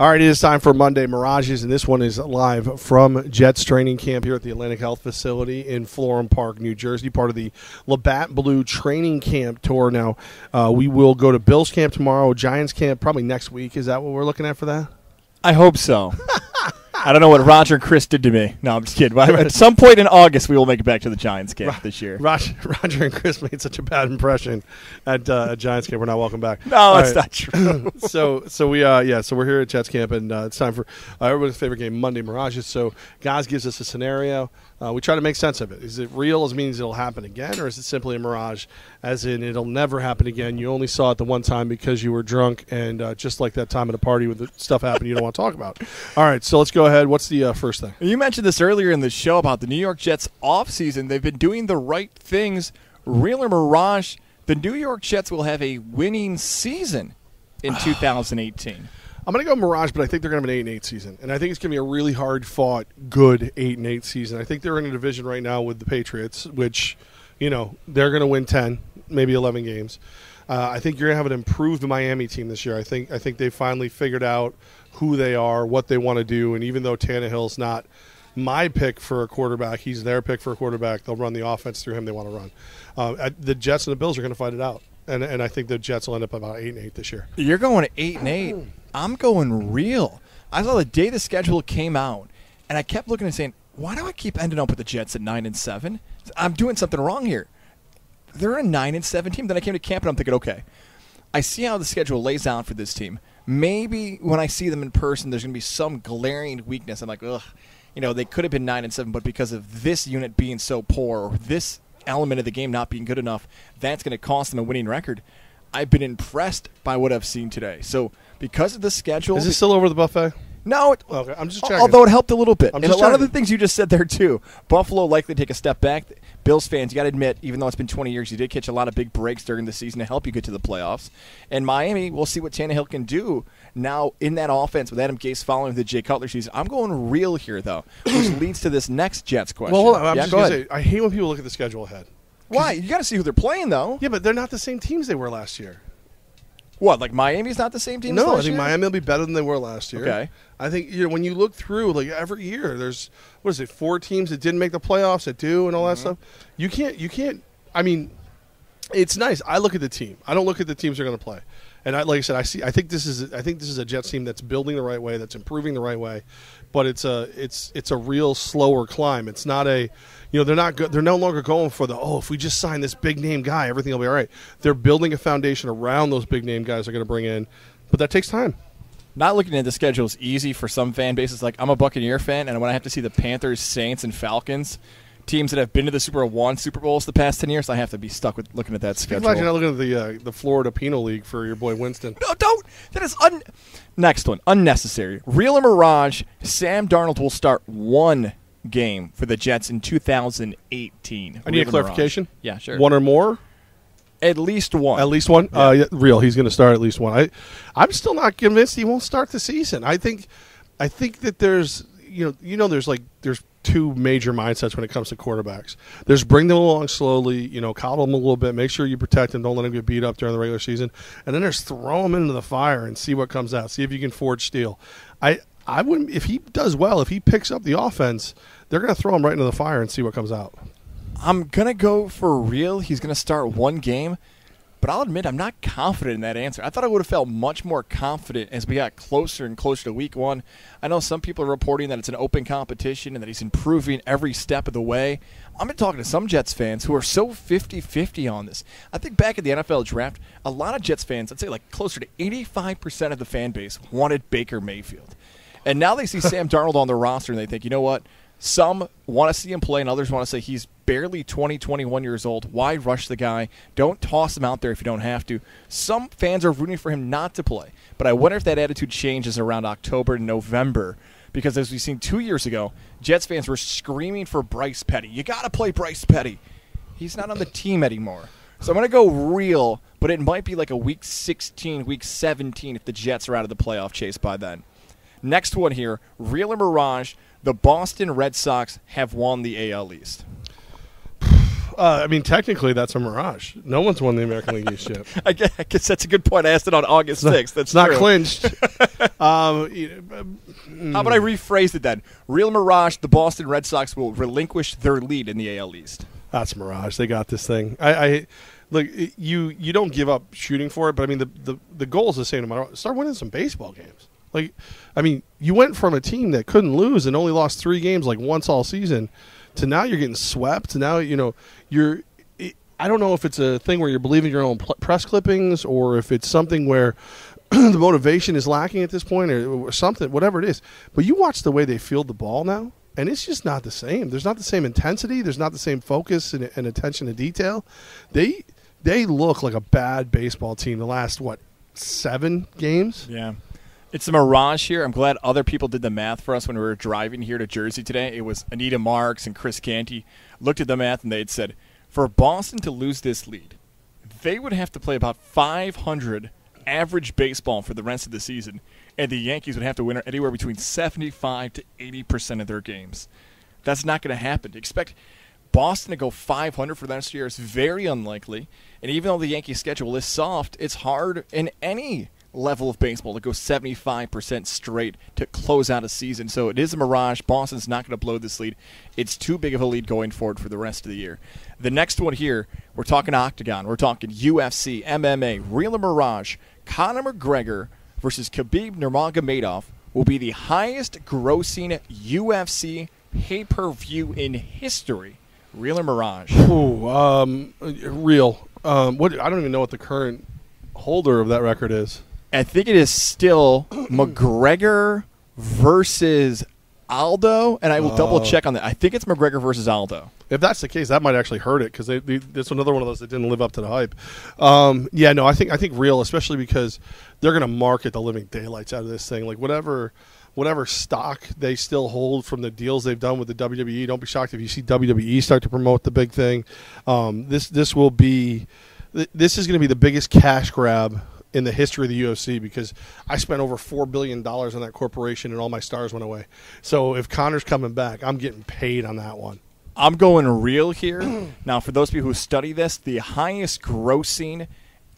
All right, it is time for Monday Mirages, and this one is live from Jets training camp here at the Atlantic Health Facility in Florham Park, New Jersey, part of the Levack Blue training camp tour. Now, we will go to Bills camp tomorrow, Giants camp probably next week. Is that what we're looking at for that? I hope so. I don't know what Roger and Chris did to me. No, I'm just kidding. At some point in August, we will make it back to the Giants camp this year. Roger and Chris made such a bad impression at Giants camp. We're not welcome back. No, that's not true. So we're here at Jets camp, and it's time for everybody's favorite game, Monday Mirages. So Gaz gives us a scenario. We try to make sense of it. Is it real as means it'll happen again, or is it simply a mirage, as in it'll never happen again? You only saw it the one time because you were drunk, and just like that time at a party when the stuff happened you don't want to talk about. All right, so let's go ahead. What's the first thing? You mentioned this earlier in the show about the New York Jets offseason. They've been doing the right things. Real or mirage, the New York Jets will have a winning season in 2018. I'm going to go Mirage, but I think they're going to have an 8-8 season. And I think it's going to be a really hard-fought, good 8-8 season. I think they're in a division right now with the Patriots, which, they're going to win 10, maybe 11 games. I think you're going to have an improved Miami team this year. I think they finally figured out who they are, what they want to do. And even though Tannehill's not my pick for a quarterback, he's their pick for a quarterback. They'll run the offense through him they want to run. The Jets and the Bills are going to fight it out. And I think the Jets will end up about 8-8 this year. You're going to 8-8. I'm going real. I saw the day the schedule came out, and I kept looking and saying, why do I keep ending up with the Jets at 9-7? I'm doing something wrong here. They're a 9-7 team. Then I came to camp, and I'm thinking, okay, I see how the schedule lays out for this team. Maybe when I see them in person, there's going to be some glaring weakness. I'm like, ugh, they could have been 9-7, but because of this unit being so poor or this element of the game not being good enough, that's going to cost them a winning record. I've been impressed by what I've seen today. So because of the schedule, is it still over the buffet? No. Okay, I'm just checking. Although it helped a little bit. And a lot of the things you just said there, too. Buffalo likely take a step back. Bills fans, you got to admit, even though it's been 20 years, you did catch a lot of big breaks during the season to help you get to the playoffs. And Miami, we'll see what Tannehill can do now in that offense with Adam Gase following the Jay Cutler season. I'm going real here, though, which leads to this next Jets question. Well, hold on. I'm just going to say, I hate when people look at the schedule ahead. Why? You got to see who they're playing, though. Yeah, but they're not the same teams they were last year. What, like Miami's not the same team as last year? No, I think Miami will be better than they were last year. Okay. I think when you look through, like every year, there's 4 teams that didn't make the playoffs that do and all that stuff. You can't. I mean, it's nice. I look at the team. I don't look at the teams they're going to play. And like I said, I think this is a Jets team that's building the right way, that's improving the right way, but it's a real slower climb. It's not a, they're not good. They're no longer going for if we just sign this big name guy, everything will be all right. They're building a foundation around those big name guys they're going to bring in, but that takes time. Not looking at the schedule is easy for some fan bases. Like, I'm a Buccaneer fan, and when I have to see the Panthers, Saints, and Falcons, teams that have been to the Super Bowls the past 10 years, I have to be stuck with looking at that schedule. Imagine not looking at the Florida Penal League for your boy Winston. No, don't. That is next one, unnecessary. Real or mirage, Sam Darnold will start one game for the Jets in 2018. I need a clarification. Mirage. Yeah, sure. One or more? At least one. At least one? Yeah. Real. He's going to start at least one. I'm still not convinced he won't start the season. I think that there's there's two major mindsets when it comes to quarterbacks. There's bring them along slowly, coddle them a little bit, make sure you protect them, don't let them get beat up during the regular season. And then there's throw them into the fire and see what comes out, see if you can forge steel. I wouldn't, if he does well, if he picks up the offense, they're going to throw him right into the fire and see what comes out. I'm going to go for real. He's going to start one game, but I'll admit I'm not confident in that answer. I thought I would have felt much more confident as we got closer and closer to week one. I know some people are reporting that it's an open competition and that he's improving every step of the way. I've been talking to some Jets fans who are so 50-50 on this. I think back at the NFL draft, a lot of Jets fans, I'd say like closer to 85% of the fan base wanted Baker Mayfield. And now they see Sam Darnold on their roster and they think, you know what? Some want to see him play and others want to say he's barely 20, 21 years old. Why rush the guy? Don't toss him out there if you don't have to. Some fans are rooting for him not to play. But I wonder if that attitude changes around October and November. Because as we've seen 2 years ago, Jets fans were screaming for Bryce Petty. You got to play Bryce Petty. He's not on the team anymore. So I'm going to go real, but it might be like a week 16, week 17 if the Jets are out of the playoff chase by then. Next one here, real or mirage, the Boston Red Sox have won the AL East. I mean, technically, that's a mirage. No one's won the American League East yet. I guess that's a good point. I asked it on August 6th. That's not true. clinched. How about I rephrase it then? Real Mirage, the Boston Red Sox will relinquish their lead in the AL East. That's mirage. They got this thing. I look. You don't give up shooting for it, but I mean the goal is the same. No matter. Start winning some baseball games. Like, I mean, you went from a team that couldn't lose and only lost 3 games like once all season to now you're getting swept. Now you're. I don't know if it's a thing where you're believing your own press clippings or if it's something where the motivation is lacking at this point or something, whatever it is. But you watch the way they field the ball now, and it's just not the same. There's not the same intensity. There's not the same focus and attention to detail. They look like a bad baseball team the last, 7 games? Yeah. It's a mirage here. I'm glad other people did the math for us when we were driving here to Jersey today. It was Anita Marks and Chris Canty looked at the math, and they had said, for Boston to lose this lead, they would have to play about 500 average baseball for the rest of the season, and the Yankees would have to win anywhere between 75 to 80% of their games. That's not going to happen. To expect Boston to go 500 for the next year is very unlikely, and even though the Yankees' schedule is soft, it's hard in any level of baseball to go 75% straight to close out a season. So it is a mirage. Boston's not going to blow this lead. It's too big of a lead going forward for the rest of the year. The next one here, we're talking Octagon. We're talking UFC, MMA, Real or Mirage. Conor McGregor versus Khabib Nurmagomedov will be the highest grossing UFC pay-per-view in history. Real or Mirage? Ooh, real. What? I don't even know what the current holder of that record is. I think it is still McGregor versus Aldo, and I will double check on that. I think it's McGregor versus Aldo. If that's the case, that might actually hurt it because it's another one of those that didn't live up to the hype. Yeah, no, I think real, especially because they're going to market the living daylights out of this thing. Like whatever stock they still hold from the deals they've done with the WWE. Don't be shocked if you see WWE start to promote the big thing. This is going to be the biggest cash grab in the history of the UFC because I spent over $4 billion on that corporation and all my stars went away. So if Conor's coming back, I'm getting paid on that one. I'm going real here. Now, for those people who study this, the highest grossing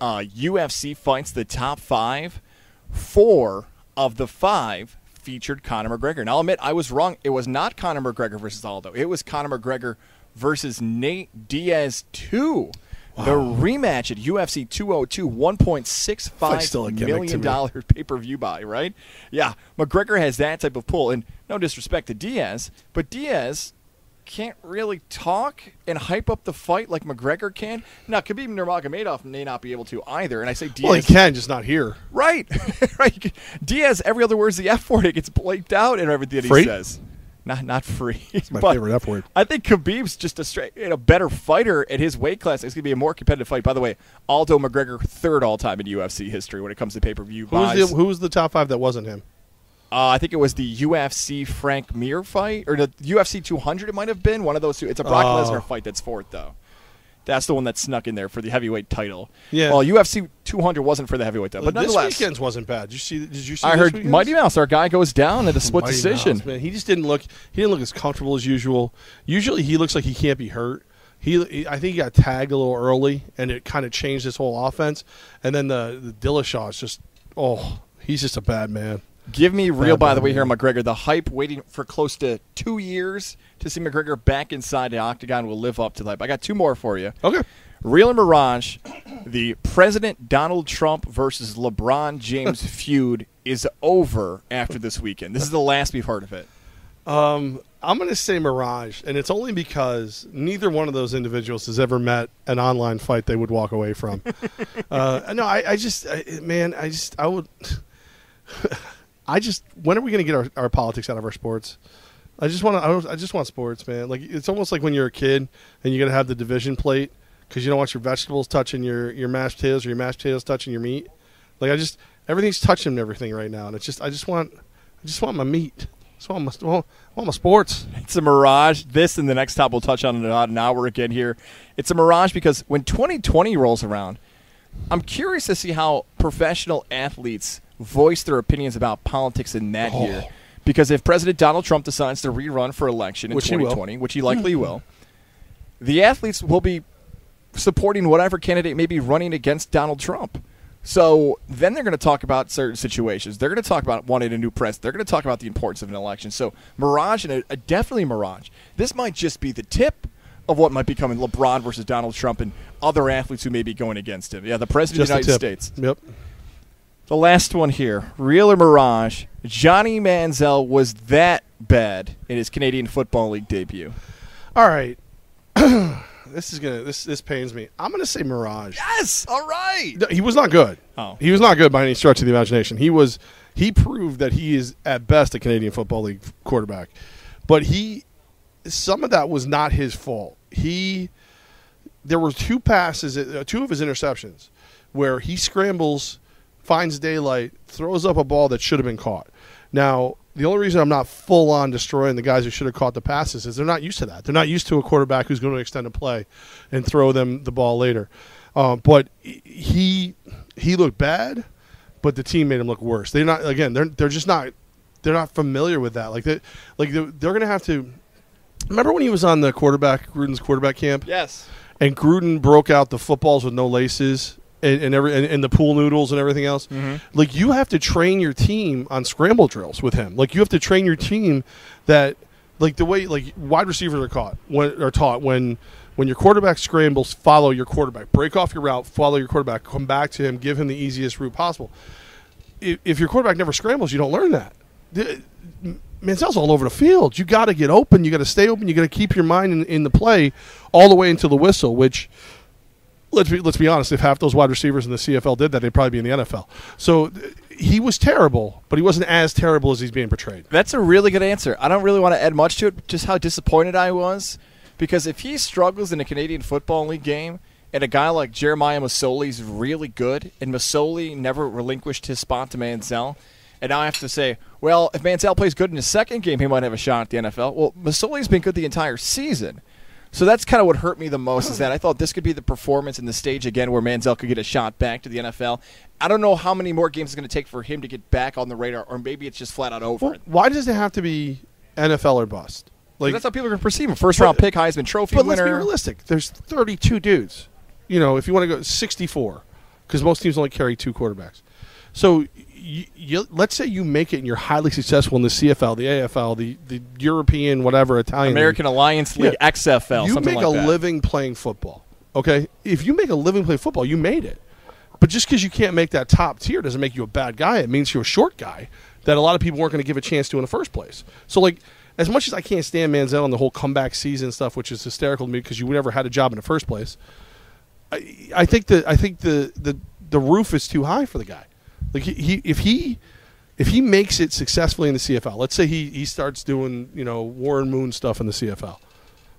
UFC fights, the top 5, 4 of the 5 featured Conor McGregor. Now, I'll admit I was wrong. It was not Conor McGregor versus Aldo. It was Conor McGregor versus Nate Diaz 2. Wow. The rematch at UFC 202, $1.65 million pay-per-view buy, right? Yeah, McGregor has that type of pull. And no disrespect to Diaz, but Diaz can't really talk and hype up the fight like McGregor can. Now, Khabib Nurmagomedov may not be able to either. And I say Diaz. Well, he can, just not here. Right. Right. Diaz, every other word's the F word. It gets blanked out in everything that he says. Not free. It's my favorite F word. I think Khabib's just a better fighter at his weight class. It's going to be a more competitive fight. By the way, Aldo McGregor, 3rd all-time in UFC history when it comes to pay-per-view buys. Who was the top 5 that wasn't him? I think it was the UFC Frank Mir fight, or the UFC 200 it might have been. One of those two. It's a Brock Lesnar fight that's 4th, though. That's the one that snuck in there for the heavyweight title. Yeah. Well, UFC 200 wasn't for the heavyweight title, but nonetheless, this weekend's wasn't bad. Did you see? I heard Mighty Mouse, our guy, goes down at a split decision. Mouse, man, he just didn't look. He didn't look as comfortable as usual. Usually, he looks like he can't be hurt. I think he got tagged a little early, and it kind of changed his whole offense. And then the Dillashaw is just, he's just a bad man. Give me real, by the way, here, McGregor. The hype waiting for close to 2 years to see McGregor back inside the octagon will live up to the hype. I got 2 more for you. Okay. Real and Mirage, the President Donald Trump versus LeBron James feud is over after this weekend. This is the last we've heard of it. I'm going to say Mirage, and it's only because neither one of those individuals has ever met an online fight they would walk away from. When are we going to get our politics out of our sports? I just want sports, man. Like it's almost like when you're a kid and you're going to have the division plate because you don't want your vegetables touching your mashed potatoes or your mashed potatoes touching your meat. Like everything's touching everything right now, and I just want my meat. I want my sports. It's a mirage. This and the next top we'll touch on in about an hour again here. It's a mirage because when 2020 rolls around, I'm curious to see how professional athletes voice their opinions about politics in that year. Because if President Donald Trump decides to rerun for election in 2020, which he likely will, the athletes will be supporting whatever candidate may be running against Donald Trump. So then they're going to talk about certain situations. They're going to talk about wanting a new president. They're going to talk about the importance of an election. So Mirage, and definitely Mirage. This might just be the tip of what might be coming. LeBron versus Donald Trump and other athletes who may be going against him. Yeah, the president of the United States. Yep. The last one here, real or Mirage, Johnny Manziel was that bad in his Canadian Football League debut. All right. This pains me. I'm gonna say Mirage. Yes, all right. No, he was not good. Oh. He was not good by any stretch of the imagination. He proved that he is at best a Canadian Football League quarterback, but some of that was not his fault. There were two passes, two of his interceptions, where he scrambles, finds daylight, throws up a ball that should have been caught. Now, the only reason I'm not full on destroying the guys who should have caught the passes is they're not used to that. They're not used to a quarterback who's going to extend a play and throw them the ball later. But he looked bad, but the team made him look worse. They're not. Again, they're just not. They're not familiar with that. They're going to have to. Remember when he was on Gruden's quarterback camp? Yes. And Gruden broke out the footballs with no laces. And the pool noodles and everything else. Mm-hmm. You have to train your team on scramble drills with him. You have to train your team that the way wide receivers are taught when your quarterback scrambles, follow your quarterback, break off your route, follow your quarterback, come back to him, give him the easiest route possible. If your quarterback never scrambles, you don't learn that. Manziel's all over the field. You got to get open. You got to stay open. You got to keep your mind in the play all the way until the whistle, which. Let's be honest. If half those wide receivers in the CFL did that, they'd probably be in the NFL. So he was terrible, but he wasn't as terrible as he's being portrayed. That's a really good answer. I don't really want to add much to it, just how disappointed I was. Because if he struggles in a Canadian Football League game, and a guy like Jeremiah Masoli is really good, and Masoli never relinquished his spot to Manziel, and now I have to say, well, if Manziel plays good in his second game, he might have a shot at the NFL. Well, Masoli's been good the entire season. So that's kind of what hurt me the most is that I thought this could be the performance in the stage again where Manziel could get a shot back to the NFL. I don't know how many more games it's going to take for him to get back on the radar, or maybe it's just flat out over. Well, why does it have to be NFL or bust? That's how people are going to perceive him. First-round pick, Heisman Trophy winner. But let's be realistic. There's 32 dudes. If you want to go 64, because most teams only carry 2 quarterbacks. So let's say you make it and you're highly successful in the CFL, the AFL, the European, whatever, Italian American League. Alliance League, XFL, you something make like that. a living playing football, okay? If you make a living playing football, you made it. But just because you can't make that top tier doesn't make you a bad guy. It means you're a short guy that a lot of people weren't going to give a chance to in the first place. So, as much as I can't stand Manziel and the whole comeback season stuff, which is hysterical to me because you never had a job in the first place, I think the roof is too high for the guy. If he makes it successfully in the CFL, let's say he starts doing Warren Moon stuff in the CFL.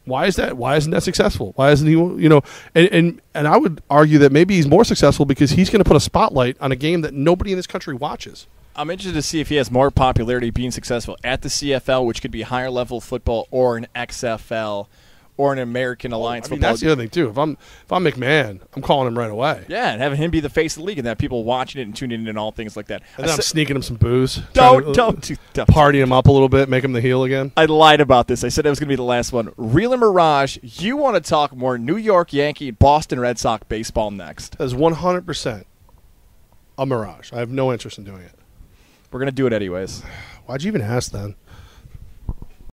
Why is that? Why isn't that successful? Why isn't he? And I would argue that maybe he's more successful because he's going to put a spotlight on a game that nobody in this country watches. I'm interested to see if he has more popularity being successful at the CFL, which could be higher level football, or an XFL, or an American Alliance football. That's the other thing too. If I'm McMahon, I'm calling him right away. Yeah, and having him be the face of the league, and that people watching it and tuning in and all things like that. And then I'm sneaking him some booze. Don't party him up a little bit, make him the heel again. I lied about this. I said it was going to be the last one. Real or Mirage? You want to talk more New York Yankee, Boston Red Sox baseball next? That's 100% a Mirage. I have no interest in doing it. We're going to do it anyways. Why'd you even ask then?